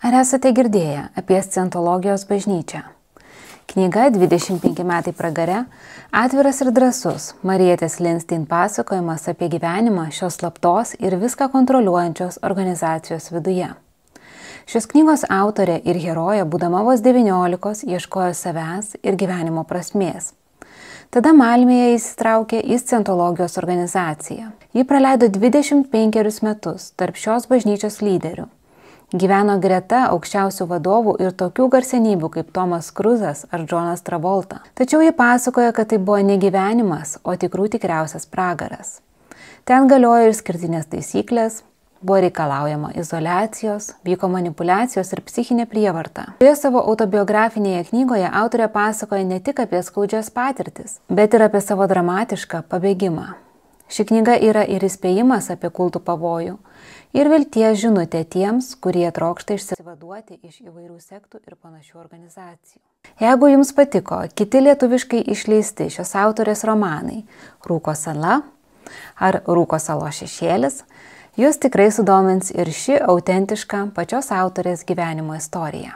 Ar esate girdėję apie Scientologijos bažnyčią? Knyga 25 metai pragare atviras ir drąsus Marietės Linstein pasakojimas apie gyvenimą šios slaptos ir viską kontroliuojančios organizacijos viduje. Šios knygos autorė ir herojė, būdama vos 19, ieškojo savęs ir gyvenimo prasmės. Tada Malmėje įsitraukė į Scientologijos organizaciją. Ji praleido 25 metus tarp šios bažnyčios lyderių. Gyveno greta aukščiausių vadovų ir tokių garsenybių kaip Tomas Kruzas ar Džonas Travolta. Tačiau ji pasakoja, kad tai buvo ne gyvenimas, o tikriausias pragaras. Ten galiojo išskirtinės taisyklės, buvo reikalaujama izoliacijos, vyko manipulacijos ir psichinė prievarta. Šioje savo autobiografinėje knygoje autorė pasakoja ne tik apie skaudžias patirtis, bet ir apie savo dramatišką pabėgimą. Ši knyga yra ir įspėjimas apie kultų pavojų ir vilties žinutė tiems, kurie trokšta išsivaduoti iš įvairių sektų ir panašių organizacijų. Jeigu jums patiko kiti lietuviškai išleisti šios autorės romanai Rūko sala ar Rūko salos šešėlis, jūs tikrai sudomins ir ši autentiška pačios autorės gyvenimo istorija.